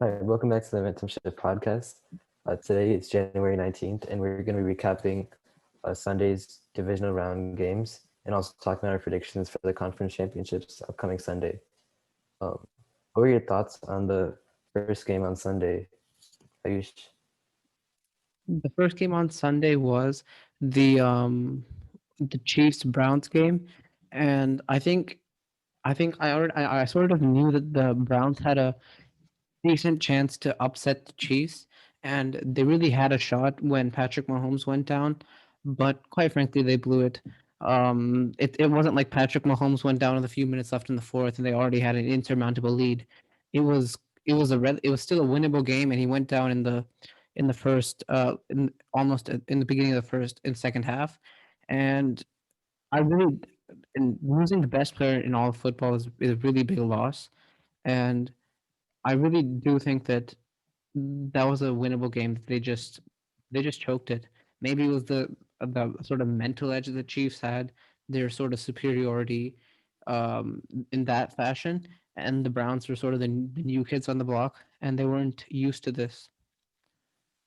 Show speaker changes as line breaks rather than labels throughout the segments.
Hi, welcome back to the Momentum Shift podcast. Today it's January 19th, and we're going to be recapping Sunday's divisional round games and also talking about our predictions for the conference championships upcoming Sunday. Um, what were your thoughts on the first game on Sunday, Ayush?
The first game on Sunday was the um the Chiefs Browns game, and I think I sort of knew that the Browns had a decent chance to upset the Chiefs, and they really had a shot when Patrick Mahomes went down, but quite frankly, they blew it. It wasn't like Patrick Mahomes went down with a few minutes left in the fourth, and they already had an insurmountable lead. It was it was still a winnable game, and he went down in the first almost in the beginning of the first and second half, and I really and losing the best player in all of football is a really big loss, and I really do think that that was a winnable game. They just choked it. Maybe it was the sort of mental edge that the Chiefs had, their sort of superiority in that fashion, and the Browns were sort of the new kids on the block, and they weren't used to this.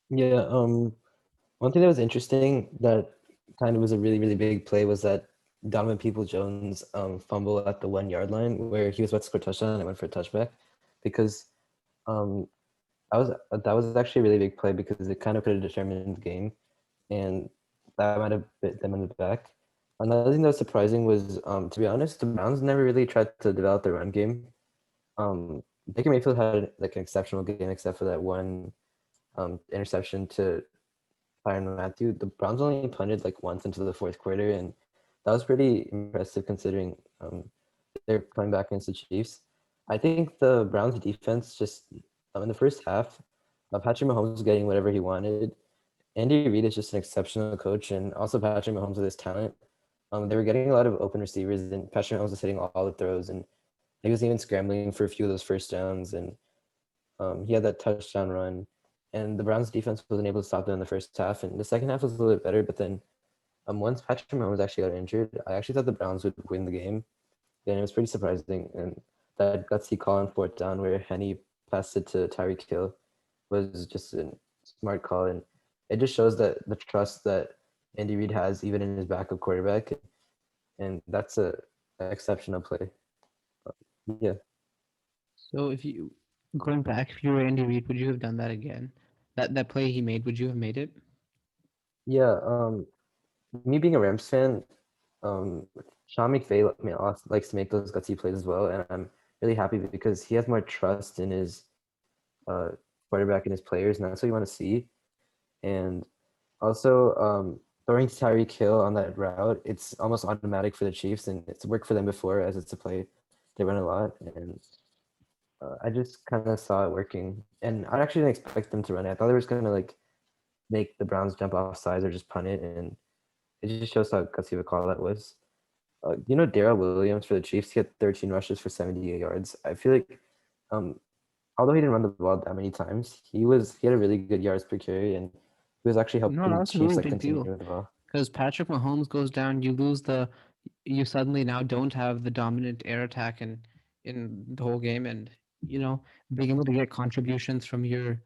Yeah, one thing that was interesting that kind of was a really big play was that Donovan Peoples-Jones fumble at the 1 yard line where he was about to score a touchdown and it went for a touchback because um, that was actually a really big play because it kind of could have determined the game, and that might have bit them in the back. Another thing that was surprising was, to be honest, the Browns never really tried to develop their run game. Baker Mayfield had like an exceptional game, except for that one interception to Tyrann Matthew. The Browns only punted like once into the fourth quarter, and that was pretty impressive considering they're coming back against the Chiefs. I think the Browns defense just in the first half, Patrick Mahomes was getting whatever he wanted. Andy Reid is just an exceptional coach, and also Patrick Mahomes with his talent. They were getting a lot of open receivers, and Patrick Mahomes was hitting all the throws, and he was even scrambling for a few of those first downs, and he had that touchdown run. And the Browns defense wasn't able to stop them in the first half, and the second half was a little bit better. But then once Patrick Mahomes actually got injured, I actually thought the Browns would win the game, and it was pretty surprising. And that gutsy call on fourth down where Henny passed it to Tyreek Hill was just a smart call, and it just shows that the trust that Andy Reid has even in his backup quarterback, and that's a exceptional play. Yeah,
So if you going back, if you were Andy Reid, would you have done that again? That play he made, would you have made it?
yeah. Me being a Rams fan, Sean McVay likes to make those gutsy plays as well, and I'm really happy because he has more trust in his uh, quarterback and his players, and that's what you want to see. And also, throwing Tyreek Hill on that route, it's almost automatic for the Chiefs, and it's worked for them before as it's a play they run a lot. And I just kind of saw it working, and I actually didn't expect them to run it. I thought they were just gonna like make the Browns jump off sides or just punt it, and it just shows how gutsy of a call that was. Darrell Williams for the Chiefs, he had 13 rushes for 78 yards. I feel like, um, although he didn't run the ball that many times, he had a really good yards per carry, and he was actually
No,
helping the
that's a
Chiefs
really
like
big
continue
deal
with the ball.
because Patrick Mahomes goes down, you suddenly now don't have the dominant air attack in the whole game, and you know being able to get contributions from your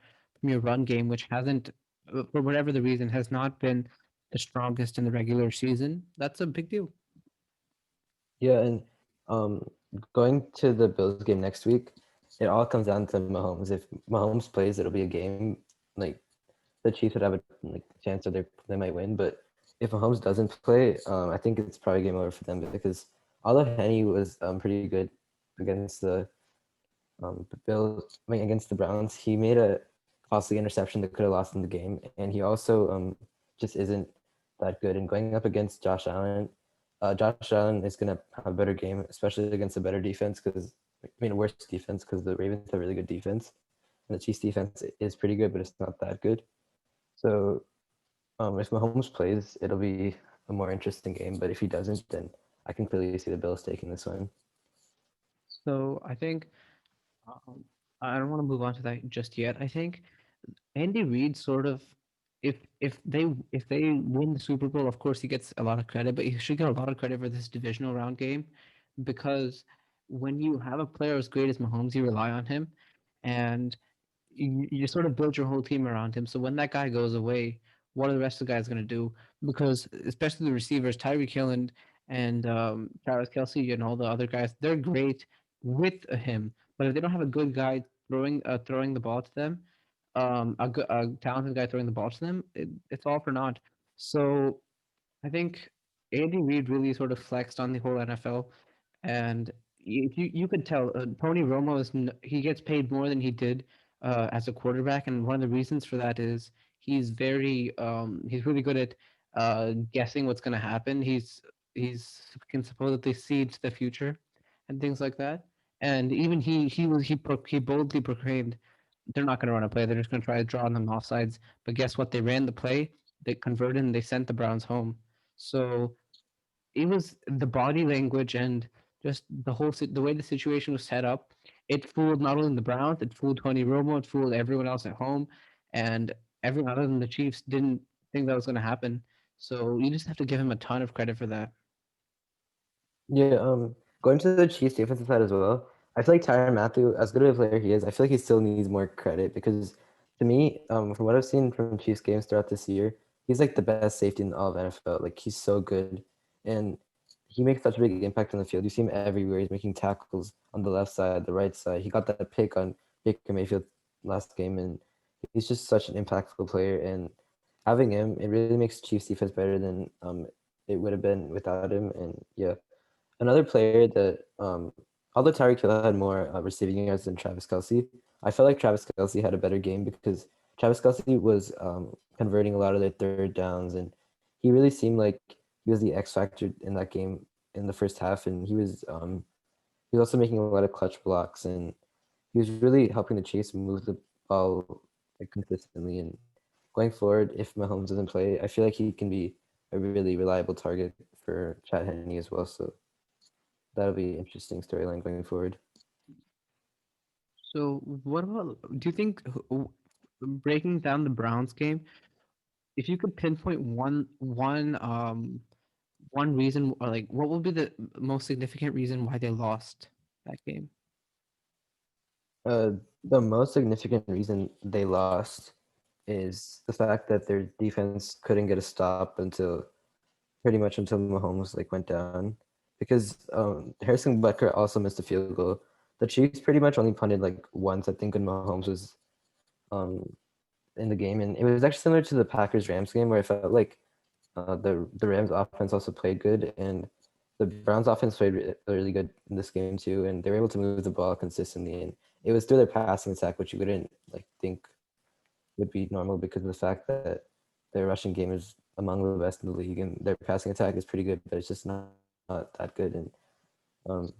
run game, which hasn't for whatever the reason has not been the strongest in the regular season. That's a big deal.
Yeah, and um, going to the Bills game next week, it all comes down to Mahomes. If Mahomes plays, it'll be a game. Like the Chiefs would have a chance, or they might win. But if Mahomes doesn't play, I think it's probably game over for them because although Henny was pretty good against the Bills, I mean against the Browns, he made a costly interception that could have lost them the game, and he also just isn't that good. And going up against Josh Allen, Josh Allen is gonna have a better game, especially against a better defense because a worse defense because the Ravens have really good defense, and the Chiefs defense is pretty good, but it's not that good. So if Mahomes plays, it'll be a more interesting game. But if he doesn't, then I can clearly see the Bills taking this one.
So I think um, I don't want to move on to that just yet. I think Andy Reid sort of if they win the Super Bowl, of course he gets a lot of credit, but he should get a lot of credit for this divisional round game because when you have a player as great as Mahomes, you rely on him, and you sort of build your whole team around him. So when that guy goes away, what are the rest of the guys going to do? Because especially the receivers, Tyreek Hill and Travis Kelsey and all the other guys, they're great with him. But if they don't have a good guy throwing the ball to them, a talented guy throwing the ball to them, it's all for naught. So I think Andy Reid really sort of flexed on the whole NFL, and you could tell Tony Romo he gets paid more than he did as a quarterback, and one of the reasons for that is he's really good at guessing what's going to happen. He's can supposedly see into the future and things like that. And even he boldly proclaimed they're not going to run a play. They're just going to try to draw on them offsides. But guess what? They ran the play. They converted and they sent the Browns home. So it was the body language and just the way the situation was set up. It fooled not only the Browns, it fooled Tony Romo, it fooled everyone else at home, and everyone other than the Chiefs didn't think that was going to happen. So you just have to give him a ton of credit for that.
Yeah, going to the Chiefs defensive side as well. I feel like Tyrann Matthew, as good of a player he is, I feel like he still needs more credit because to me, from what I've seen from Chiefs games throughout this year, he's like the best safety in all of NFL. Like he's so good, and he makes such a big impact on the field. You see him everywhere. He's making tackles on the left side, the right side. He got that pick on Baker Mayfield last game, and he's just such an impactful player. And having him, it really makes Chiefs defense better than it would have been without him. And yeah, another player that although Tyreek Hill had more receiving yards than Travis Kelsey, I felt like Travis Kelsey had a better game because Travis Kelsey was converting a lot of their third downs, and he really seemed like he was the X factor in that game in the first half, and he was also making a lot of clutch blocks, and he was really helping the Chiefs move the ball like consistently. And going forward, if Mahomes doesn't play, I feel like he can be a really reliable target for Chad Henne as well. So that'll be an interesting storyline going forward.
So what about do you think breaking down the Browns game, if you could pinpoint one reason or like what would be the most significant reason why they lost that game?
Uh, the most significant reason they lost is the fact that their defense couldn't get a stop until pretty much until Mahomes like went down, because Harrison Butker also missed a field goal. The Chiefs pretty much only punted like once, I think, when Mahomes was um, in the game, and it was actually similar to the Packers Rams game where I felt like the Rams offense also played good, and the Browns offense played really good in this game too, and they were able to move the ball consistently, and it was through their passing attack, which you wouldn't like think would be normal because of the fact that their rushing game is among the best in the league, and their passing attack is pretty good, but it's just not that good. And um,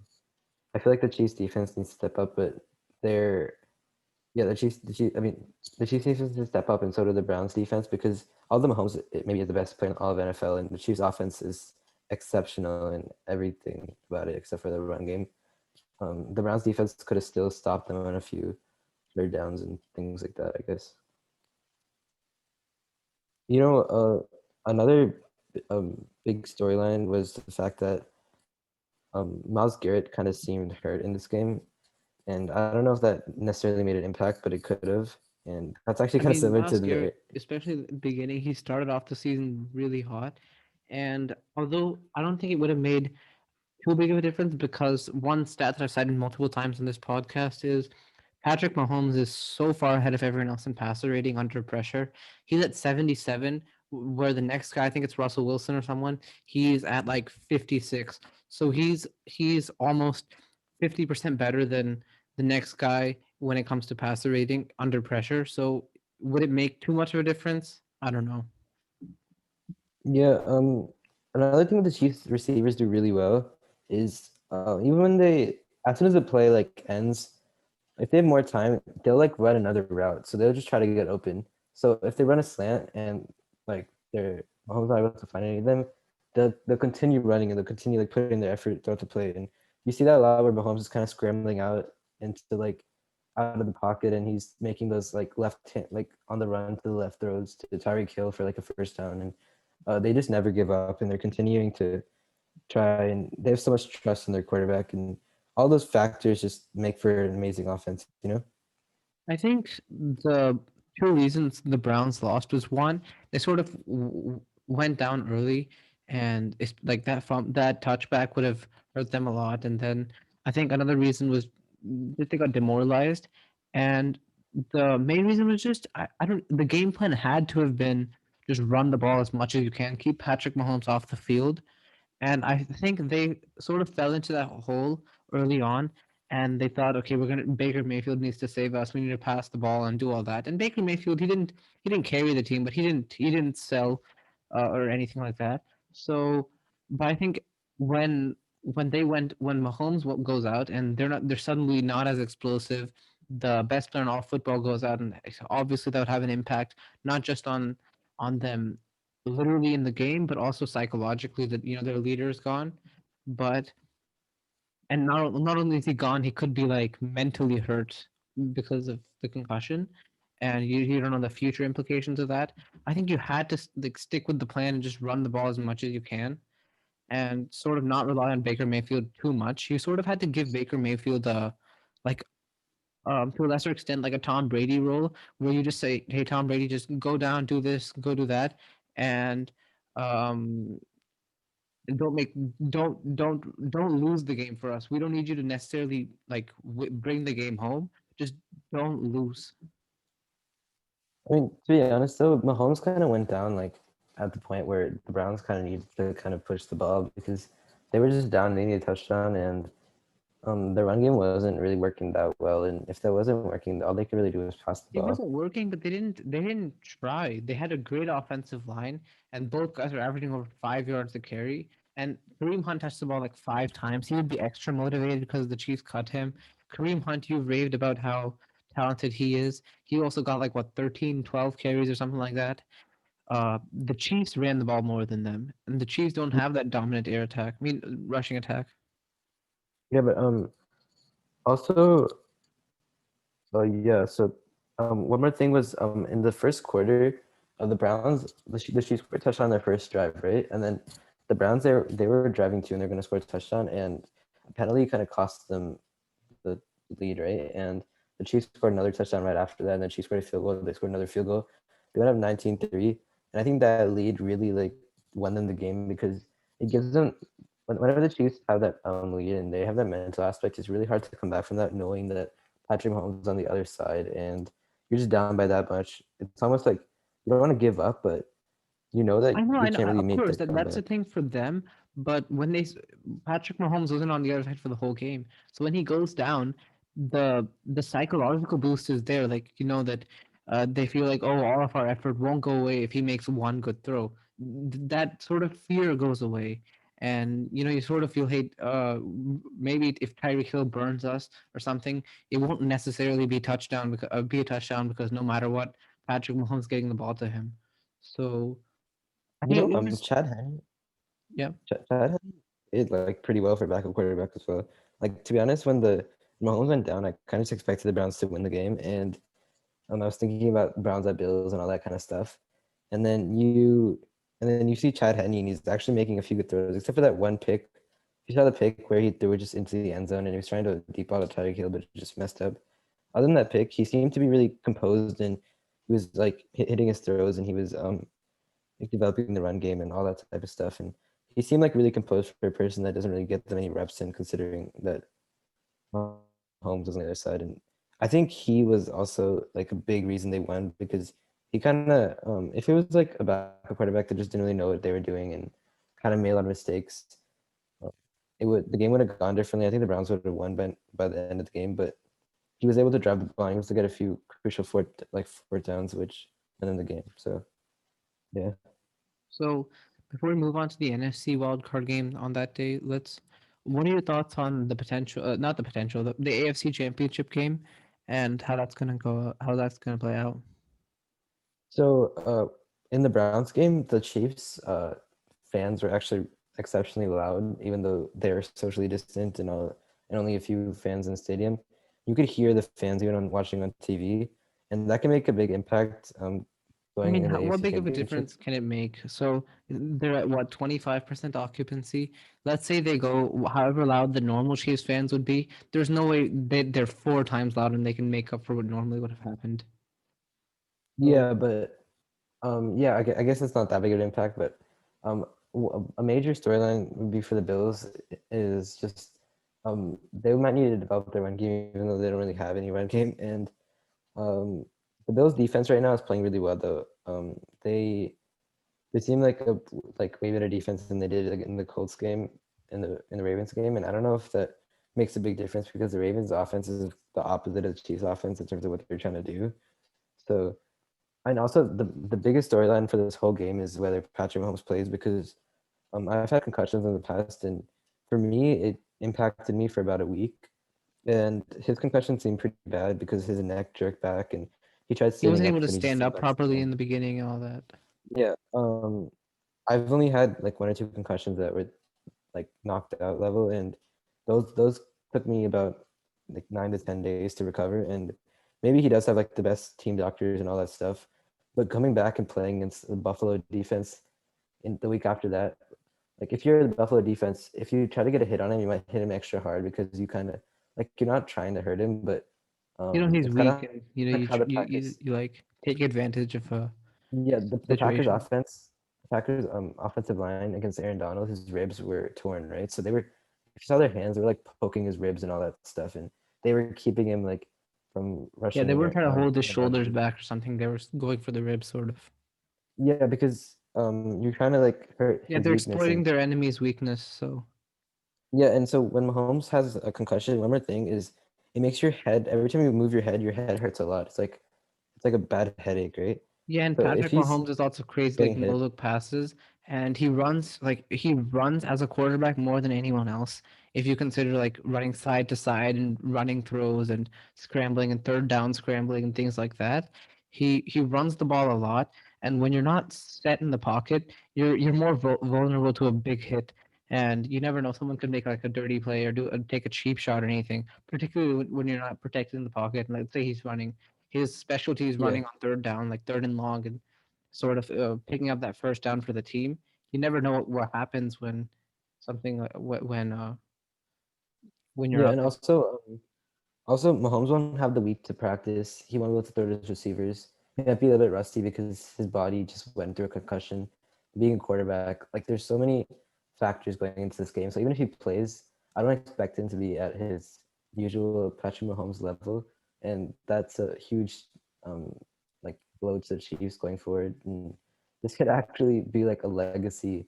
I feel like the Chiefs defense needs to step up, but they're yeah, I mean, the Chiefs defense needs to step up, and so do the Browns defense because although Mahomes maybe is the best player in all of NFL, and the Chiefs offense is exceptional in everything about it except for the run game. The Browns defense could have still stopped them on a few third downs and things like that, I guess. You know, another big storyline was the fact that Miles Garrett kind of seemed hurt in this game, and I don't know if that necessarily made an impact, but it could have. And that's actually
I
kind of
mean,
similar to
Miles
the
Garrett, especially at the beginning, he started off the season really hot. And although I don't think it would have made too big of a difference because one stat that I've cited multiple times in this podcast is Patrick Mahomes is so far ahead of everyone else in passer rating under pressure. He's at 77, where the next guy, I think it's Russell Wilson or someone, he's at like 56. So he's almost 50% better than the next guy when it comes to passer rating under pressure. So would it make too much of a difference? I don't know.
yeah. Another thing the Chiefs receivers do really well is even when they as soon as the play like ends, if they have more time, they'll like run another route. So they'll just try to get open. So if they run a slant and like they're Mahomes not able to find any of them, they'll continue running and they'll continue like putting their effort throughout the play. And you see that a lot where Mahomes is kind of scrambling out into like out of the pocket and he's making those like left hand like on the run to the left throws to Tyreek Hill for like a first down. And they just never give up and they're continuing to try, and they have so much trust in their quarterback, and all those factors just make for an amazing offense, you know?
I think the two reasons the Browns lost was one, they sort of went down early, and it's like that from that touchback would have hurt them a lot. And then I think another reason was that they got demoralized, and the main reason was just I don't the game plan had to have been just run the ball as much as you can, keep Patrick Mahomes off the field, and I think they sort of fell into that hole early on, and they thought, okay, we're gonna Baker Mayfield needs to save us. We need to pass the ball and do all that. And Baker Mayfield, he didn't carry the team, but he didn't sell or anything like that. So, but I think when when Mahomes goes out and they're suddenly not as explosive. The best player in all football goes out, and obviously that would have an impact not just on them literally in the game, but also psychologically that their leader is gone. But and not only is he gone, he could be like mentally hurt because of the concussion, and you don't know the future implications of that. I think you had to like stick with the plan and just run the ball as much as you can, and sort of not rely on Baker Mayfield too much. You sort of had to give Baker Mayfield a like to a lesser extent like a Tom Brady role where you just say, "Hey, Tom Brady, just go down, do this, go do that," and um don't make don't lose the game for us. We don't need you to necessarily like bring the game home. Just don't lose.
I mean, to be honest though, Mahomes kind of went down like at the point where the Browns kind of needed to kind of push the ball because they were just down, they needed a touchdown, and the run game wasn't really working that well. And if that wasn't working, all they could really do was pass the
It
ball.
wasn't working, but they didn't try. They had a great offensive line, and both guys were averaging over 5 yards a carry. And Kareem Hunt touched the ball like 5 times. He would be extra motivated because the Chiefs cut him. Kareem Hunt, you raved about how talented he is. He also got like what 13, 12 carries or something like that. The Chiefs ran the ball more than them, and the Chiefs don't have that dominant air attack. I mean, rushing attack.
Yeah, but also yeah, so one more thing was in the first quarter of the Browns, the Chiefs scored a touchdown on their first drive, right? And then the Browns they were driving too, and they're going to score a touchdown, and a penalty kind of cost them the lead, right? And the Chiefs scored another touchdown right after that, and then Chiefs scored a field goal. They scored another field goal. They went up 19-3, and I think that lead really like won them the game because it gives them whenever the Chiefs have that lead and they have that mental aspect, it's really hard to come back from that knowing that Patrick Mahomes on the other side and you're just down by that much. It's almost like you don't want to give up, but you know that
I
you
know.
can't really
Of
make
course,
the
that's the
comeback.
thing for them. But when Patrick Mahomes wasn't on the other side for the whole game, so when he goes down, the psychological boost is there. Like that they feel like, oh, all of our effort won't go away if he makes one good throw. That sort of fear goes away, and you sort of feel, hey, maybe if Tyreek Hill burns us or something, it won't necessarily be a touchdown because no matter what, Patrick Mahomes getting the ball to him. So. I think it was
Chad Henne,
yeah.
Chad Henne did like pretty well for backup quarterback as well. Like to be honest, when the Mahomes went down, I kind of just expected the Browns to win the game, and I was thinking about Browns at Bills and all that kind of stuff. And then you see Chad Henne and he's actually making a few good throws, except for that one pick. You saw the pick where he threw it just into the end zone and he was trying to deep ball to Tyreek Hill, but it just messed up. Other than that pick, he seemed to be really composed and he was like hitting his throws and he was like developing the run game and all that type of stuff. And he seemed like really composed for a person that doesn't really get that many reps in, considering that Holmes was on the other side. And I think he was also like a big reason they won because he kind of, if it was like a backup quarterback that just didn't really know what they were doing and kind of made a lot of mistakes, uh, the game would have gone differently. I think the Browns would have won by the end of the game, but he was able to drive the ball. He was able to get a few crucial fourth downs, which won them the game. So yeah.
So before we move on to the NFC wildcard game on that day, what are your thoughts on the potential not the potential, the AFC championship game and how that's gonna play out?
So in the Browns game, the Chiefs fans were actually exceptionally loud, even though they're socially distant and only a few fans in the stadium. You could hear the fans even on watching on TV, and that can make a big impact.
I
going
mean,
in the
what
AFC
big of a
Championship.
difference can it make? So they're at what, 25% occupancy? Let's say they go however loud the normal Chiefs fans would be. There's no way they're four times louder and they can make up for what normally would have happened. So
Yeah, but yeah, I guess it's not that big of an impact, but a major storyline would be for the Bills is just they might need to develop their run game, even though they don't really have any run game. And um, the Bills' defense right now is playing really well, though. They seem like a way better defense than they did like, in the Colts game, in the Ravens game, and I don't know if that makes a big difference because the Ravens' offense is the opposite of the Chiefs' offense in terms of what they're trying to do. So and also the biggest storyline for this whole game is whether Patrick Mahomes plays because I've had concussions in the past, and for me it impacted me for about a week. And his concussion seemed pretty bad because his neck jerked back, and he tried
he
standing
wasn't
up
able to
and he just
stand
fell
up
back to the
properly
ground.
in the beginning and all that.
Yeah, I've only had like one or two concussions that were like knocked out level, and those took me about like 9 to 10 days to recover. And maybe he does have like the best team doctors and all that stuff, but coming back and playing against the Buffalo defense in the week after that, like if you're the Buffalo defense, if you try to get a hit on him, you might hit him extra hard because you kind of like you're not trying to hurt him, but
You know he's
it's kind of
weak,
like
and
how the
you
Packers.
you like take advantage of a
Yeah, the Packers
situation.
offense, the Packers offensive line against Aaron Donald, his ribs were torn, right? So they were, if you saw their hands, they were like poking his ribs and all that stuff, and they were keeping him like from
Yeah, they
rushing
weren't trying to hold his
around
shoulders
him.
back or something. They were going for the ribs, sort of.
Yeah, because you're trying to like hurt
Yeah,
his
they're
weakness,
exploiting
and
their enemy's weakness. So
yeah, and so when Mahomes has a concussion, one more thing is it makes your head every time you move your head hurts a lot. It's like a bad headache, right?
yeah, and
So if
Patrick
he's
Mahomes is lots of crazy like
getting
no
hit,
look passes, and he runs as a quarterback more than anyone else. If you consider like running side to side and running throws and scrambling and third down scrambling and things like that, he runs the ball a lot. And when you're not set in the pocket, you're more vulnerable to a big hit. And you never know, someone could make like a dirty play or take a cheap shot or anything. Particularly when you're not protected in the pocket. And let's say he's running his specialty is
yeah,
running on third down, like third and long, and sort of picking up that first down for the team. You never know what happens when something when you're
yeah,
up.
and also, Mahomes won't have the week to practice. He won't be able to throw to his receivers. He might be a little bit rusty because his body just went through a concussion. Being a quarterback, like there's so many factors going into this game. So even if he plays, I don't expect him to be at his usual Patrick Mahomes level, and that's a huge um, like blow to the Chiefs going forward. And this could actually be like a legacy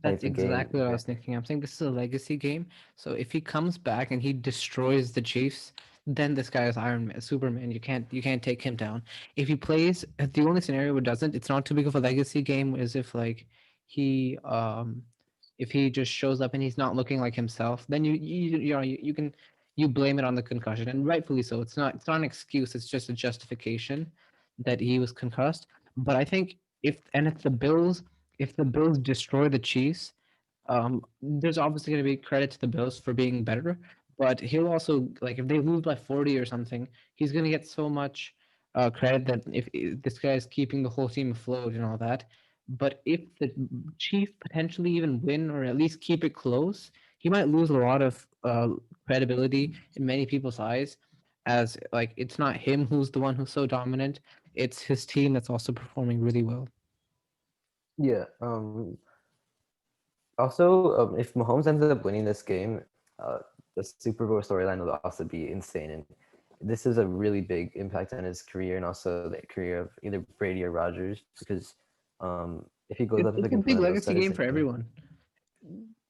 That's
type of game.
exactly what I was thinking. I'm saying this is a legacy game. So if he comes back and he destroys the Chiefs, then this guy is Iron Man, Superman. You can't take him down. If he plays, the only scenario where it doesn't, it's not too big of a legacy game, is if like he if he just shows up and he's not looking like himself, then you can you blame it on the concussion, and rightfully so. It's not an excuse. It's just a justification that he was concussed. But I think if the Bills destroy the Chiefs, there's obviously going to be credit to the Bills for being better, but he'll also like if they lose by 40 or something, he's going to get so much credit that if this guy is keeping the whole team afloat and all that. But if the Chiefs potentially even win or at least keep it close, he might lose a lot of credibility in many people's eyes. As like it's not him who's the one who's so dominant; it's his team that's also performing really well.
Yeah. Also, if Mahomes ends up winning this game, the Super Bowl storyline will also be insane. And this is a really big impact on his career and also the career of either Brady or Rodgers because if he goes up
It's a
against
big
one of those,
legacy
that is
game for
insane.
everyone.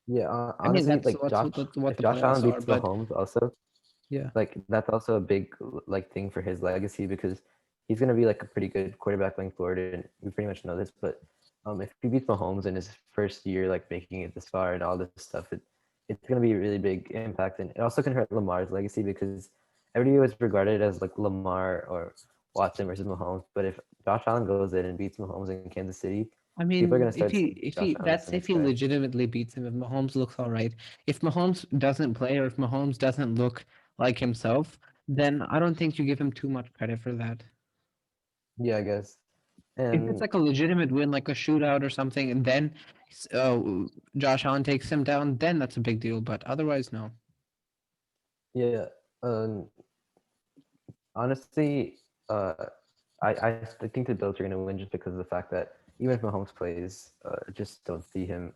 Yeah,
I mean,
honestly,
that's
like
what's
Josh,
what
if
the
Josh
playoffs
Allen
are.
beats
But
Mahomes, also
yeah,
like that's also a big like thing for his legacy because he's gonna be like a pretty good quarterback going forward, and we pretty much know this. But if he beats Mahomes in his first year, like making it this far and all this stuff, it's gonna be a really big impact, and it also can hurt Lamar's legacy because everybody was regarded as like Lamar or Watson versus Mahomes. But if Josh Allen goes in and beats Mahomes in Kansas City,
I
people are
mean,
gonna start seeing
if
Josh
he
Allen as
that's
the
if
next
he
guy.
legitimately beats him. If Mahomes looks all right, if Mahomes doesn't play or if Mahomes doesn't look like himself, then I don't think you give him too much credit for that.
Yeah, I guess.
If it's
And
like a legitimate win, like a shootout or something, and then uh, Josh Allen takes him down, then that's a big deal. But otherwise, no.
yeah, um, honestly, uh, I think the Bills are going to win just because of the fact that even if Mahomes plays, I just don't see him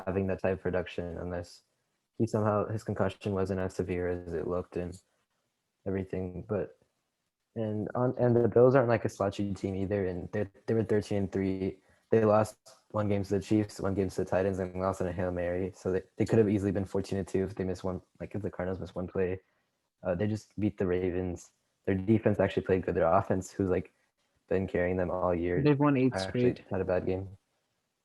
having that type of production unless he somehow his concussion wasn't as severe as it looked and everything. And the Bills aren't like a slouchy team either, and they were 13-3. They lost one game to the Chiefs, one game to the Titans, and lost on a Hail Mary. So they could have easily been 14-2 if they missed one, like if the Cardinals missed one play. They just beat the Ravens. Their defense actually played good. Their offense, who's like been carrying them all year,
They've won eight
actually
straight.
had a bad game.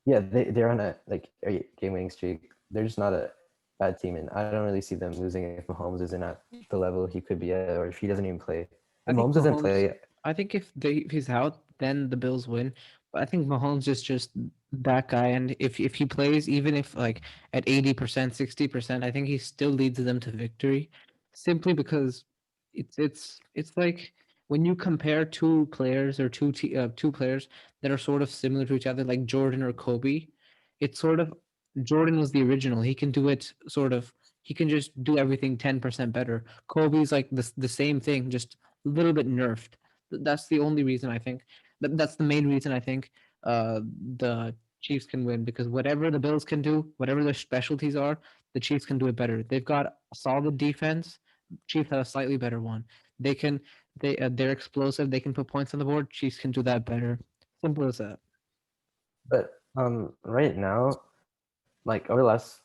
Yeah, they're on a like a game winning streak. They're just not a bad team, and I don't really see them losing if Mahomes isn't at the level he could be at, or if he doesn't even play.
I
If
think
Mahomes doesn't
Mahomes.
play,
I think if he's out, then the Bills win. But I think Mahomes is just that guy, and if he plays, even if like at 80%, 60%, I think he still leads them to victory, simply because it's like when you compare two players or two players that are sort of similar to each other, like Jordan or Kobe. It's sort of Jordan was the original. He can do it sort of. He can just do everything 10% better. Kobe's like the same thing, just a little bit nerfed. That's the only reason I think. That's the main reason I think the Chiefs can win because whatever the Bills can do, whatever their specialties are, the Chiefs can do it better. They've got a solid defense. Chiefs have a slightly better one. They can they're explosive. They can put points on the board. Chiefs can do that better. Simple as that.
but right now, like over the last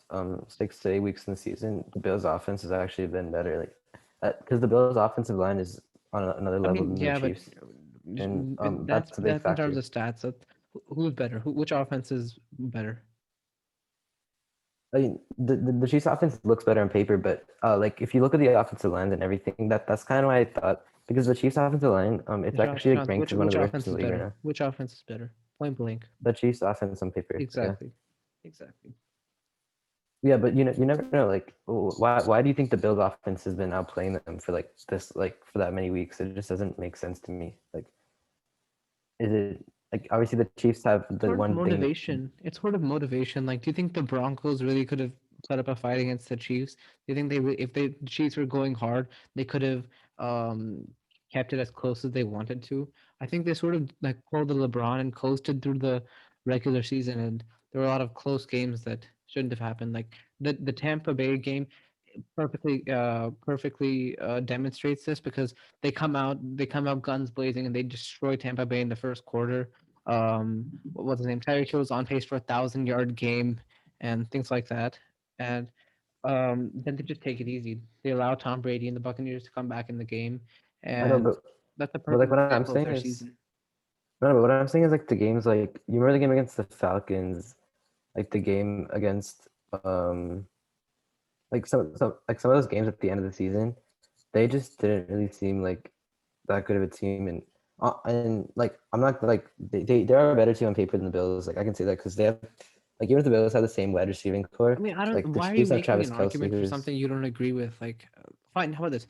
6 to 8 weeks in the season, the Bills' offense has actually been better. Like, because the Bills' offensive line is on another
I
level
mean,
than the
yeah, but
Chiefs, and that's a big
that's in terms
factor.
of stats. Who's better? Which offense is better?
I mean, the Chiefs' offense looks better on paper, but like if you look at the offensive lines and everything, that's kind of why I thought because the Chiefs' offensive line, it's actually like ranked as one of
Which
the worst
offense
in
is
the league right
better?
now.
Which offense is better? Point blank.
The Chiefs' offense on paper, yeah.
Exactly. Exactly.
Yeah, but you never know. Like, why do you think the Bills' offense has been outplaying them for like this, like for that many weeks? It just doesn't make sense to me. Like, is it like obviously the Chiefs have the
Sort of
one thing.
motivation. It's sort of motivation. Like, do you think the Broncos really could have put up a fight against the Chiefs? Do you think if the Chiefs were going hard, they could have um, kept it as close as they wanted to? I think they sort of like pulled the LeBron and coasted through the regular season, and there were a lot of close games that shouldn't have happened. Like the Tampa Bay game perfectly demonstrates this because they come out guns blazing and they destroy Tampa Bay in the first quarter. What was his name? Tyreek Hill was on pace for 1,000 yard game and things like that. And then they just take it easy. They allow Tom Brady and the Buccaneers to come back in the game,
I know,
and that's a
but like
perfect
what I'm
example of
saying
their
is
season.
no, but what I'm saying is like the games like you remember the game against the Falcons, like the game against like some of those games at the end of the season, they just didn't really seem like that good of a team and like I'm not like they are a better team on paper than the Bills. Like I can say that because they have like even if the Bills have the same wide receiving
I
core,
mean, I don't.
like the
Why are you
Chiefs have
making
Travis
an
Kelsey,
argument for
who's
something you don't agree with? Like, fine. How about this?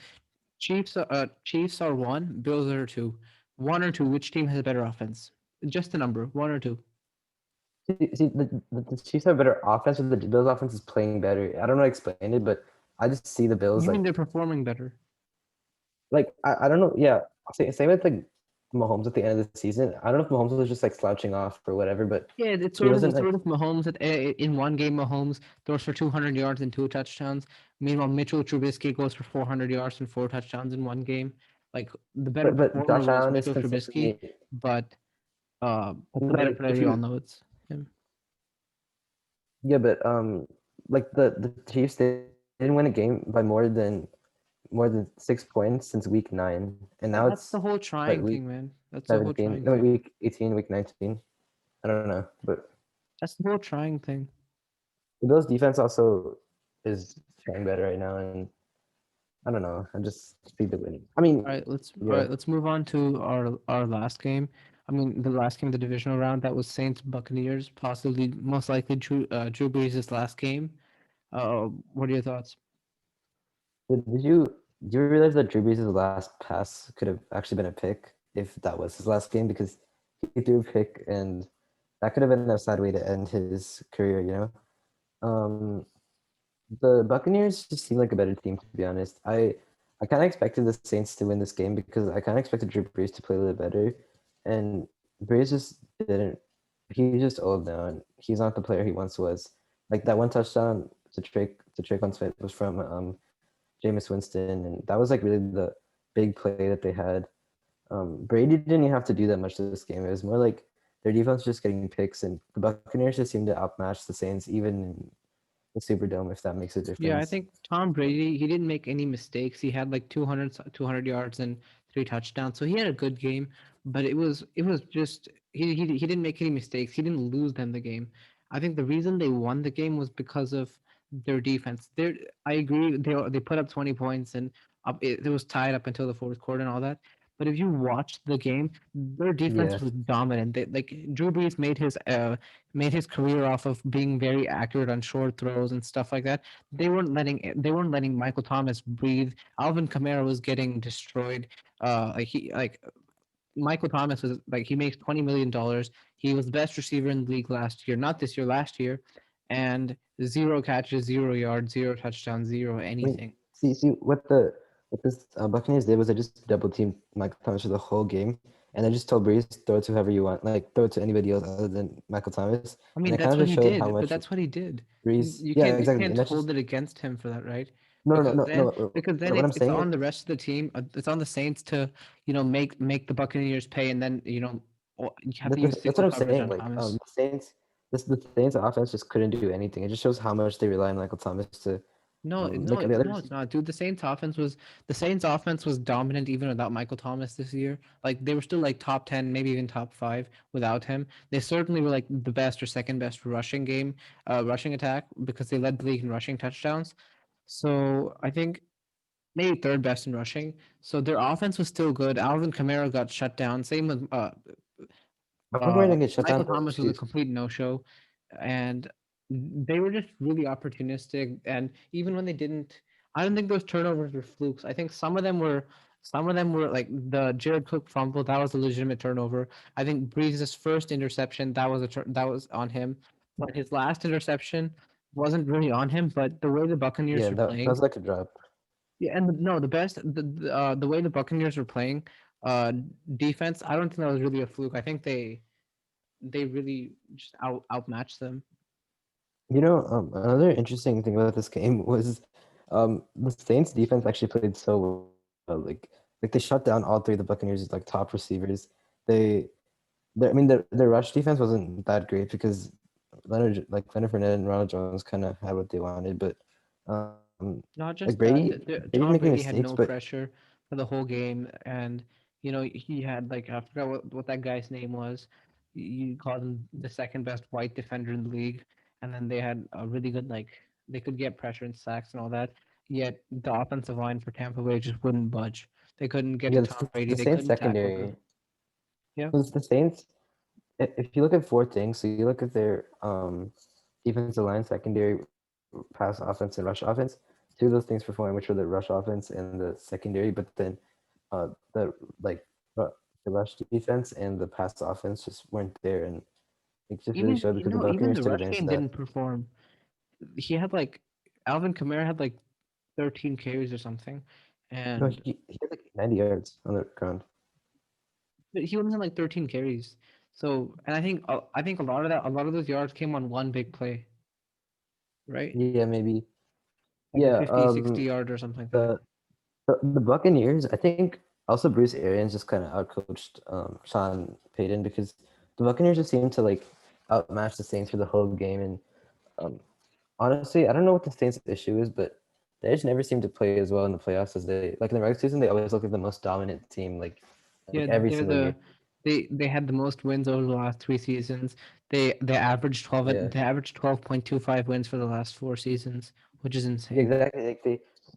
Chiefs are one, Bills are two. One or two, which team has a better offense? Just a number, one or two.
see the Chiefs have better offense, but the Bills offense is playing better. I don't know how to explain it, but I just see the Bills
You mean they're performing better?
I don't know. Yeah, same with like Mahomes at the end of the season. I don't know if Mahomes was just like slouching off or whatever, but
Yeah,
he wasn't
it's
like.
sort of Mahomes in one game. Mahomes throws for 200 yards and two touchdowns. Meanwhile, Mitchell Trubisky goes for 400 yards and four touchdowns in one game. Like the better
But
performer
Josh
was
Allen is
Mitchell Trubisky,
consistently.
but the better
Like
player,
if
we all
you
know it's him.
yeah, but like the Chiefs they didn't win a game by more than 6 points since week 9, and now
That's
it's
the whole
like
trying
week
thing, man. That's the whole
17.
trying
No,
thing.
week 18, week 19. I don't know, but
That's the whole trying thing.
the Bills defense also is playing better right now, and I don't know. I just see the winning. I mean,
All
yeah,
right, let's move on to our last game. I mean, the last game, the divisional round, that was Saints Buccaneers, possibly most likely Drew Brees' last game. What are your thoughts?
did you realize that Drew Brees' last pass could have actually been a pick if that was his last game because he threw a pick, and that could have been a sad way to end his career. The Buccaneers just seem like a better team, to be honest. I kind of expected the Saints to win this game because I kind of expected Drew Brees to play a little better, and Brees just didn't. He's just old now, and he's not the player he once was. Like that one touchdown to Traquan Smith was from Jameis Winston, and that was like really the big play that they had. Brady didn't even have to do that much this game. It was more like their defense just getting picks, and the Buccaneers just seemed to outmatch the Saints even in the Superdome, if that makes a
Yeah, I
difference.
think Tom Brady, he didn't make any mistakes. He had like 200 yards and 3 touchdowns. So he had a good game, but it was just he didn't make any mistakes. He didn't lose them the game. I think the reason they won the game was because of their defense. I agree they put up 20 points and it was tied up until the fourth quarter and all that. But if you watch the game, their defense
Yeah,
was dominant. Like Drew Brees made his career off of being very accurate on short throws and stuff like that. They weren't letting Michael Thomas breathe. Alvin Kamara was getting destroyed. Like Michael Thomas was like he makes $20 million. He was the best receiver in the league last year, not this year, last year, and 0 catches, 0 yards, 0 touchdowns, zero
I mean,
anything.
see what this Buccaneers did was they just double teamed Michael Thomas for the whole game, and they just told Breeze throw it to whoever you want, like throw it to anybody else other than Michael Thomas,
I
and
mean,
it kind
that's
of
what
just
he
showed how
did, but
much
that's what he did.
Breeze.
You
Yeah,
can't you
exactly,
can't
and that's
hold
just
it against him for that, right?
no,
Because then
What I'm
it's
saying
on
is
the rest of the team. It's on the Saints to make the Buccaneers pay, and then you have to use
that's
single
what I'm
coverage
saying.
on Thomas.
The Saints offense just couldn't do anything. It just shows how much they rely on Michael Thomas to,
No,
like
no,
the other.
no, it's not, dude. The Saints offense was dominant even without Michael Thomas this year. Like they were still like top 10, maybe even top 5 without him. They certainly were like the best or second best rushing attack because they led the league in rushing touchdowns. So I think maybe third best in rushing. So their offense was still good. Alvin Kamara got shut down. Same with
I'm going to get shut down
Michael
though
Thomas was a
too.
complete no-show, and they were just really opportunistic. And even when they didn't, I don't think those turnovers were flukes. I think some of them were like the Jared Cook fumble. That was a legitimate turnover. I think Breeze's first interception that was on him, but his last interception wasn't really on him. But the way the Buccaneers
Yeah,
were
that
playing,
was like a drop.
yeah, and no, the way the Buccaneers were playing, uh, defense. I don't think that was really a fluke. I think they really just outmatched them.
Another interesting thing about this game was the Saints defense actually played so well. Like they shut down all three of the Buccaneers' like top receivers. They, I mean, their rush defense wasn't that great because Leonard Fournette and Ronald Jones kind of had what they wanted, but
Not
like
just that,
Brady
Tom
making
Brady had
mistakes,
no
but
pressure for the whole game, and he had like I forgot what that guy's name was. You called him the second best white defender in the league, and then they had a really good they could get pressure and sacks and all that. Yet the offensive line for Tampa Bay just wouldn't budge. They couldn't get to
yeah,
Tom Brady.
the
They
Saints
couldn't tackle him.
secondary
Yeah.
was the Saints. If you look at four things, so you look at their defensive line, secondary, pass offense, and rush offense. Two of those things performing, which were the rush offense and the secondary, but then the like the rush defense and the pass offense just weren't there, and it just really
Even
showed because the
even
Buccaneers
the
took
rush
advantage
game
of that.
didn't perform. He had Alvin Kamara had 13 carries or something,
No,
and
he had like 90 yards on the ground.
but he only had 13 carries. So, and I think a lot of those yards came on one big play, right?
Yeah, maybe.
Like a
Yeah,
50, 60 yard or something like that.
the the Buccaneers, I think also Bruce Arians just kind of outcoached Sean Payton because the Buccaneers just seemed to like outmatch the Saints for the whole game. And um, honestly, I don't know what the Saints' issue is, but they just never seem to play as well in the playoffs as they like in the regular season. They always look like the most dominant team, like
Yeah,
every single year.
they had the most wins over the last 3 seasons.
Yeah,
They averaged 12.25 wins for the last 4 seasons, which is
yeah,
insane.
exactly. Like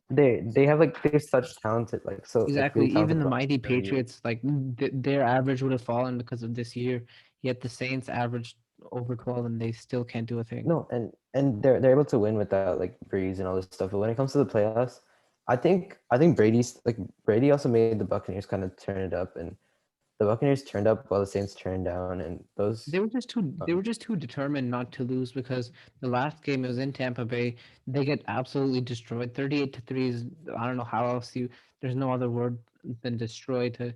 they have like they're such talented like
Exactly.
really
Even
talented
the mighty
rosters every year.
Patriots, their average would have fallen because of this year. Yet the Saints averaged over 12, and they still can't do a thing.
No, and they're able to win without like Breeze and all this stuff. But when it comes to the playoffs, I think Brady also made the Buccaneers kind of turn it up, and the Buccaneers turned up while the Saints turned down, and those
They
um,
were just too determined not to lose because the last game it was in Tampa Bay. They get absolutely destroyed. 38-3 is I don't know how else you there's no other word than destroy to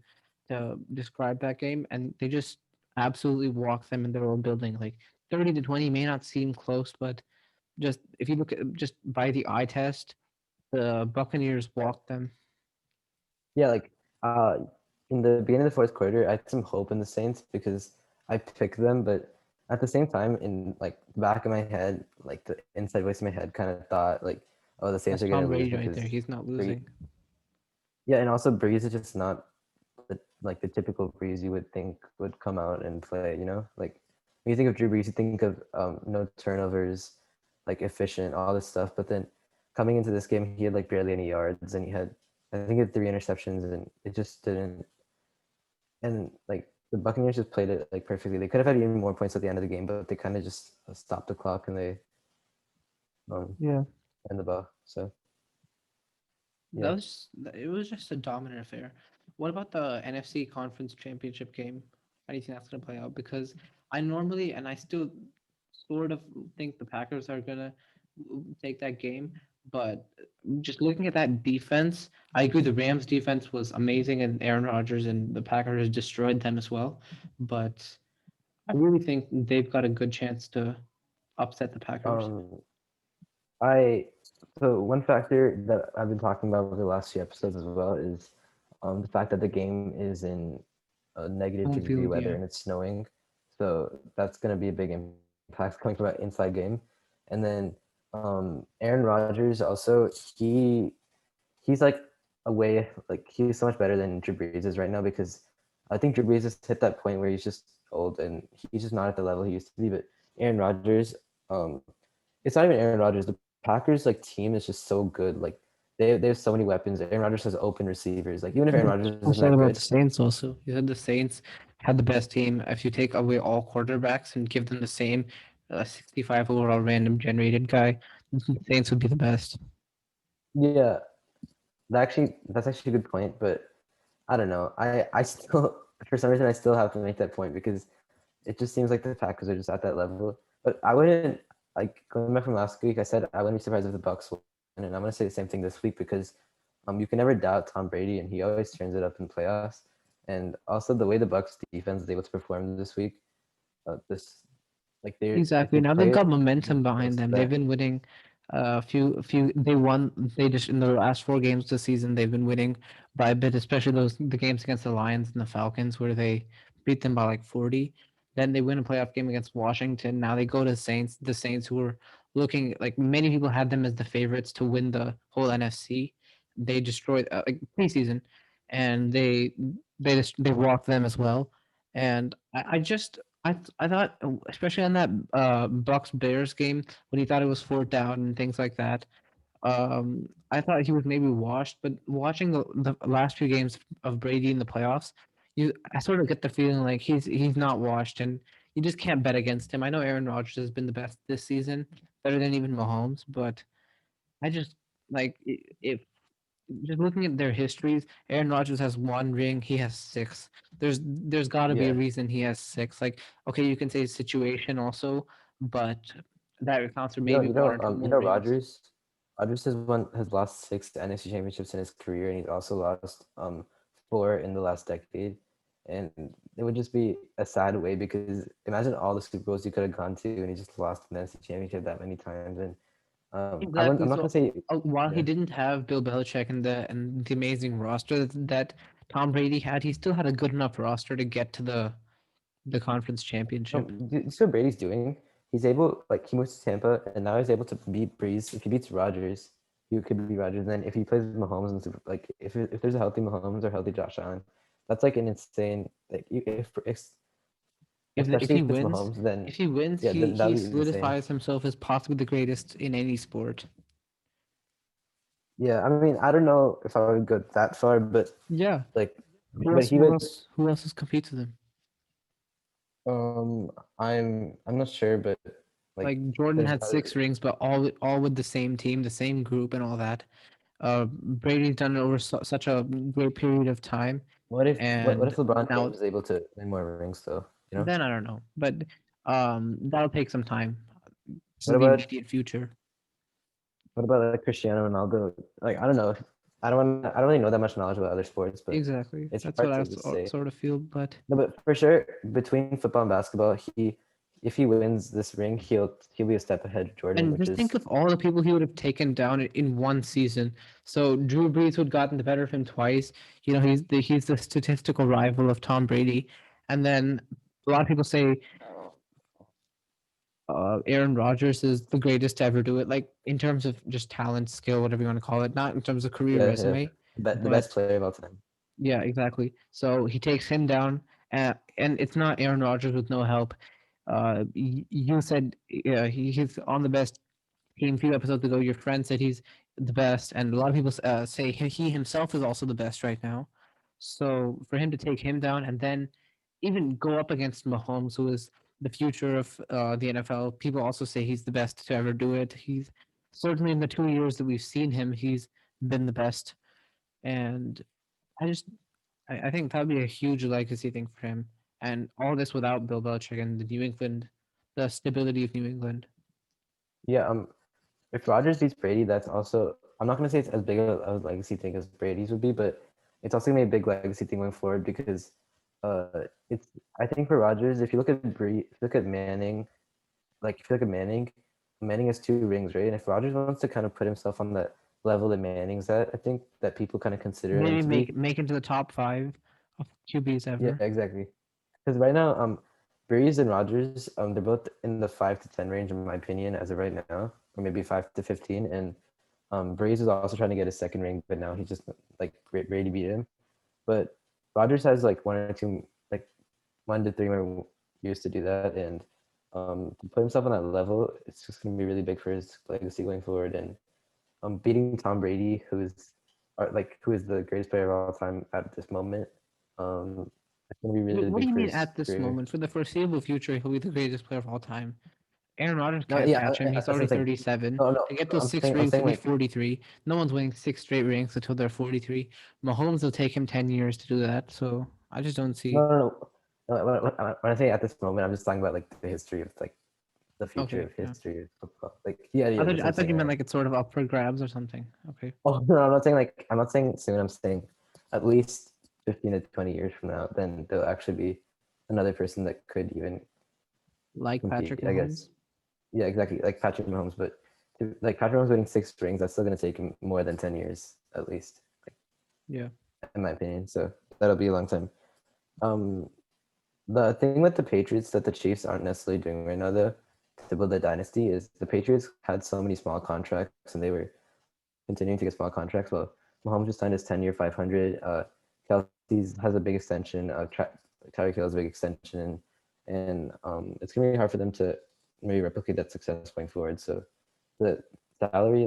describe that game. And they just absolutely walk them in their own building. Like 30-20 may not seem close, but just if you look at just by the eye test, the Buccaneers walked them.
yeah, like in the beginning of the fourth quarter, I had some hope in the Saints because I picked them, but at the same time, in like the back of my head, like the inside voice in my head, kind of thought like, oh, the Saints
That's
are gonna
Tom
lose
Brady right there.
because
He's not
Bree,
losing.
yeah, and also Breeze is just not like the typical Breeze you would think would come out and play. You know, like when you think of Drew Brees, you think of no turnovers, like efficient, all this stuff. But then coming into this game, he had like barely any yards, and he had I think he had 3 interceptions, and it just didn't. And like the Buccaneers just played it like perfectly. They could have had even more points at the end of the game, but they kind of just stopped the clock and they um
Yeah.
end the ball. So
That
yeah,
was it was just a dominant affair. What about the NFC Conference Championship game? How do you think that's gonna play out? Because I normally and I still sort of think the Packers are gonna take that game, but just looking at that defense, I agree the Rams defense was amazing and Aaron Rodgers and the Packers destroyed them as well. But I really think they've got a good chance to upset the Packers.
um, I so one factor that I've been talking about over the last few episodes as well is the fact that the game is in a negative
Home
degree
field,
weather
yeah.
and it's snowing, so that's gonna be a big impact coming from an inside game. And then Aaron Rodgers also he's like a way like he's so much better than Drew Brees is right now because I think Drew Brees has hit that point where he's just old and he's just not at the level he used to be. But Aaron Rodgers, um, it's not even Aaron Rodgers. The Packers like team is just so good. Like they have so many weapons. Aaron Rodgers has open receivers. Like even if Aaron
You
Rodgers isn't that
said
good,
about the Saints also. You said the Saints had the best team. If you take away all quarterbacks and give them the same 65 overall random generated guy, the Saints would be the best.
yeah, that's actually a good point. But I don't know. I still for some reason I still have to make that point because it just seems like the Packers are just at that level. But I wouldn't like going back from last week. I said I wouldn't be surprised if the Bucks win, and I'm gonna say the same thing this week because you can never doubt Tom Brady, and he always turns it up in playoffs. And also the way the Bucks defense is able to perform this week, this like
Exactly.
they
Now they've
play
got momentum behind
against
them. They've
that.
been winning a few they won they just in the last four games this season they've been winning by a bit, especially those the games against the Lions and the Falcons where they beat them by like 40. Then they win a playoff game against Washington. Now they go to Saints, the Saints who were looking like many people had them as the favorites to win the whole NFC. They destroyed like preseason and they walked them as well. And I just I thought, especially on that Bucks Bears game when he thought it was fourth down and things like that. I thought he was maybe washed, but watching the last few games of Brady in the playoffs, I sort of get the feeling like he's not washed, and you just can't bet against him. I know Aaron Rodgers has been the best this season, better than even Mahomes, but I just like if just looking at their histories, Aaron Rodgers has one ring, he has six. There's got to be a
Yeah,
reason he has six. Like, okay, you can say situation also, but that accounts for maybe one or two more rings.
Rodgers has lost 6 NFC championships in his career, and he's also lost 4 in the last decade. And it would just be a sad way because imagine all the Super Bowls he could have gone to, and he just lost an NFC championship that many times. And I'm
Exactly.
not gonna
So
say
while he
yeah.
didn't have Bill Belichick and the amazing roster that Tom Brady had, he still had a good enough roster to get to the conference championship.
You see what Brady's doing? He's able, like, he moves to Tampa, and now he's able to beat Breeze. If he beats Rodgers, he could beat Rodgers. And then if he plays Mahomes, and like, if there's a healthy Mahomes or healthy Josh Allen, that's like an insane. Like, if
If
especially
he
if it's
wins,
Mahomes, then
if he wins,
yeah,
he
then
he
that'd be insane.
solidifies himself as possibly the greatest in any sport.
Yeah, I mean, I don't know if I would go that far, but
Yeah.
like,
Who
but
else?
he
Who
would.
else? Who else has competed with him?
I'm not sure, but like,
Like Jordan
there's
had
gotta,
6 rings, but all with the same team, the same group, and all that. Brady's done it over such a great period of time.
what
and
if LeBron
now
James is able to win more rings though? You know?
then I don't know, but that'll take some time. This
What
is the
about
immediate future.
like Cristiano Ronaldo? Like I don't know. I don't really know that much knowledge about other sports, but
Exactly.
it's
That's what
hard
I
to just say.
sort of feel. But
No, but for sure, between football and basketball, he if he wins this ring, he'll be a step ahead of Jordan,
and
which
just think
is
of all the people he would have taken down in one season. So Drew Brees would have gotten the better of him twice. You know, he's the statistical rival of Tom Brady. And then a lot of people say Aaron Rodgers is the greatest to ever do it, like in terms of just talent, skill, whatever you want to call it, not in terms of career
yeah,
resume.
the best
But
player of all time.
yeah, exactly. So he takes him down, and it's not Aaron Rodgers with no help. You said he's on the best team a few episodes ago. Your friend said he's the best, and a lot of people say he himself is also the best right now. So for him to take him down and then even go up against Mahomes, who is the future of the NFL, people also say he's the best to ever do it. He's certainly in the 2 years that we've seen him, he's been the best, and I just I think that would be a huge legacy thing for him. And all this without Bill Belichick and the New England, the stability of New England.
Yeah, if Rodgers beats Brady, that's also I'm not gonna say it's as big a legacy thing as Brady's would be, but it's also gonna be a big legacy thing going forward because it's I think for Rodgers, if you look at if you look at Manning, like if you look at Manning, Manning has 2 rings, right? And if Rodgers wants to kind of put himself on that level that Manning's at, I think that people kind of consider him
Maybe
to be.
make into the top five of QBs
Yeah,
ever.
exactly. Because right now, Breeze and Rodgers, they're both in the 5 to 10 range in my opinion as of right now, or maybe 5 to 15. And Breeze is also trying to get a second ring, but now he just like Brady beat him. But Rodgers has like 1 or 2, like 1 to 3 more years to do that, and to put himself on that level, it's just going to be really big for his legacy going forward. And beating Tom Brady, who is the greatest player of all time at this moment, it's going to be really
What do
big
you
for
mean
his
at this
career.
moment? For the foreseeable future, he'll be the greatest player of all time. Aaron Rodgers
No,
can't
yeah,
catch him. He's
that's what
already
I'm saying.
37.
No, no,
To get
no,
those six
I'm
rings, he'll
saying
be
like
43. No one's winning 6 straight rings until they're 43. Mahomes will take him 10 years to do that. So I just don't see.
no. When I say at this moment, I'm just talking about like the history of like the future
Okay.
of
Yeah.
history of football. Like yeah, that's what
I
I'm
thought
saying.
you meant like it's sort of up for grabs or something. Okay.
Oh no, I'm not saying soon. I'm saying at least 15 to 20 years from now, then there'll actually be another person that could even
Like
compete.
Patrick
I guess.
Mahomes.
Yeah, exactly. Like Patrick Mahomes, but like Patrick Mahomes winning 6 rings, that's still gonna take him more than 10 years at least,
Yeah.
in my opinion. So that'll be a long time. Um, the thing with the Patriots that the Chiefs aren't necessarily doing right now, though, to build a dynasty, is the Patriots had so many small contracts and they were continuing to get small contracts. Well, Mahomes just signed his 10-year 500. Kelsey's has a big extension. Tyreek Hill has a big extension, and it's gonna be hard for them to maybe replicate that success going forward. So the salary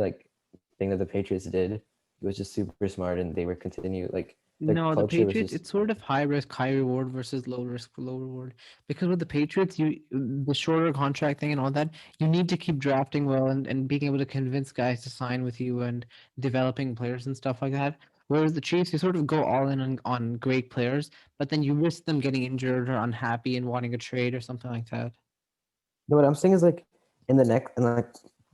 thing that the Patriots did was just super smart, and they were continue like their
No, the
culture was
Patriots,
just
it's sort of high risk, high reward versus low risk, low reward. Because with the Patriots, the shorter contract thing and all that, you need to keep drafting well and being able to convince guys to sign with you and developing players and stuff like that. Whereas the Chiefs, you sort of go all in on great players, but then you risk them getting injured or unhappy and wanting a trade or something like that.
no, what I'm saying is like in like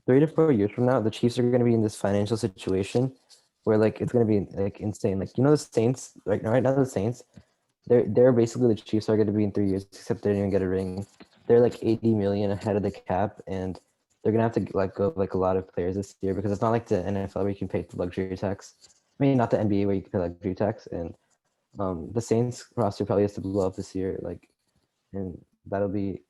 3 to 4 years from now, the Chiefs are going to be in this financial situation where like it's going to be like insane. Like the Saints right now the Saints they're basically the Chiefs are going to be in 3 years, except they didn't even get a ring. They're like 80 million ahead of the cap, and they're gonna have to let go of like a lot of players this year because it's not like the NFL where you can pay the luxury tax. I mean, not the NBA where you can pay luxury tax, and the Saints roster probably has to blow up this year, like, and that'll be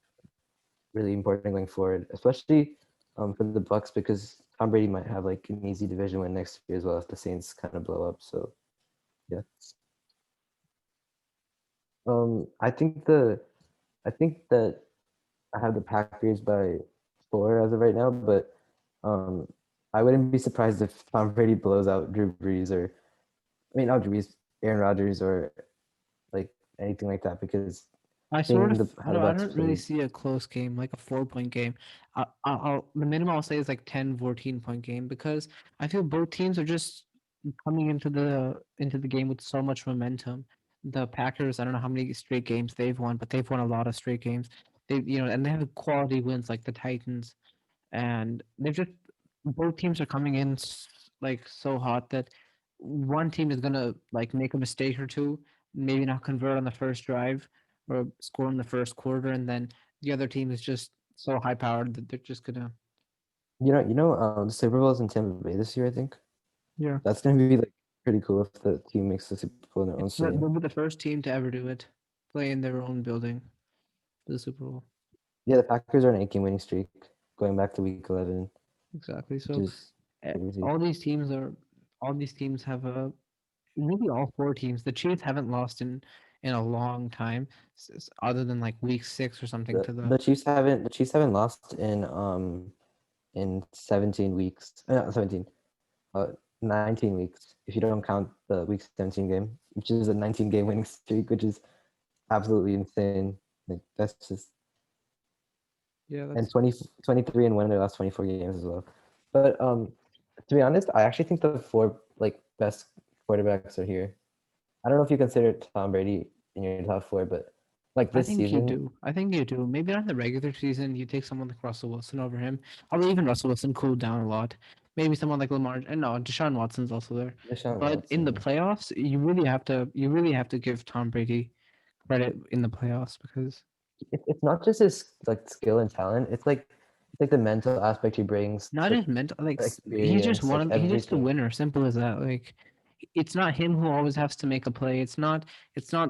really important going forward, especially for the Bucks because Tom Brady might have like an easy division win next year as well if the Saints kind of blow up. So yeah, I think that I have the Packers by 4 as of right now, but um, I wouldn't be surprised if Tom Brady blows out Drew Brees or I mean not Drew Brees, Aaron Rodgers or like anything like that because seeing how the
I
Bucks
don't really
played.
see a close game, like a 4 point game. The minimum I'll say is like 10, 14 point game because I feel both teams are just coming into the game with so much momentum. The Packers, I don't know how many straight games they've won, but they've won a lot of straight games. And they have quality wins like the Titans, and they've just both teams are coming in like so hot that one team is gonna like make a mistake or two, maybe not convert on the first drive or score in the first quarter, and then the other team is just so high powered that they're just gonna.
The Super Bowl's in Tampa Bay this year, I think.
Yeah,
That's gonna be like pretty cool if the team makes the Super Bowl in their own
they'll
stadium.
be the first team to ever do it, play in their own building for the Super Bowl.
Yeah, the Packers are on an 8-game winning streak going back to week 11,
Exactly.
which
So
is
eh,
crazy.
all these teams are all these teams have a maybe all four teams. The Chiefs haven't lost in a long time, other than like week 6 or something to the.
The Chiefs haven't lost in 17 weeks. Not 17, 19 weeks if you don't count the week 17 game, which is a 19-game winning streak, which is absolutely insane. Like that's just
Yeah,
and
that's
23 and 1 in their last 24 games as well. But to be honest, I actually think the four like best quarterbacks are here. I don't know if you consider Tom Brady in your top four, but like
I
this
think you
season,
do. I think you do. Maybe not in the regular season. You take someone like Russell Wilson over him. Although even Russell Wilson cooled down a lot. Maybe someone like Lamar. And no, Deshaun Watson's also there.
Deshaun
But in the
Watson.
playoffs, you really have to give Tom Brady credit in the playoffs because
It's not just his like skill and talent. It's like the mental aspect he brings,
not
like
his mental, like
the
he's just
experience, like
one. He's just a
everything.
winner. Simple as that. Like it's not him who always has to make a play. It's not.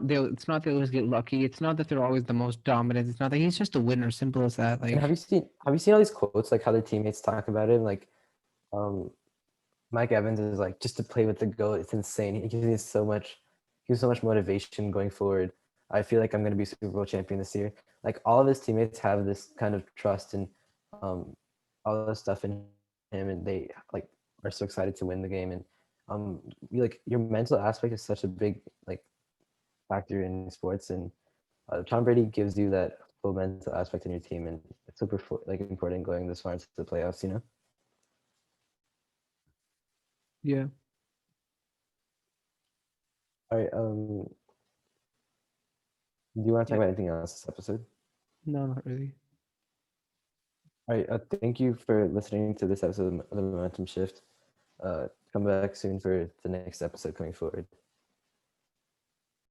They always get lucky. It's not that they're always the most dominant. It's not that he's just a winner. Simple as that.
And
Like
have you seen all these quotes like how the teammates talk about him? Like um Mike Evans is like just to play with the goat, it's insane. He gives me so much motivation going forward. I feel like I'm gonna be Super Bowl champion this year. Like all of his teammates have this kind of trust and um all this stuff in him, and they like are so excited to win the game. And like your mental aspect is such a big like factor in sports, and Tom Brady gives you that full mental aspect in your team, and it's super like important going this far into the playoffs.
yeah,
All right. Do you want to talk
yeah.
about anything else this episode?
No, not really.
All right. Thank you for listening to this episode of the Momentum Shift. Come back soon for the next episode coming forward.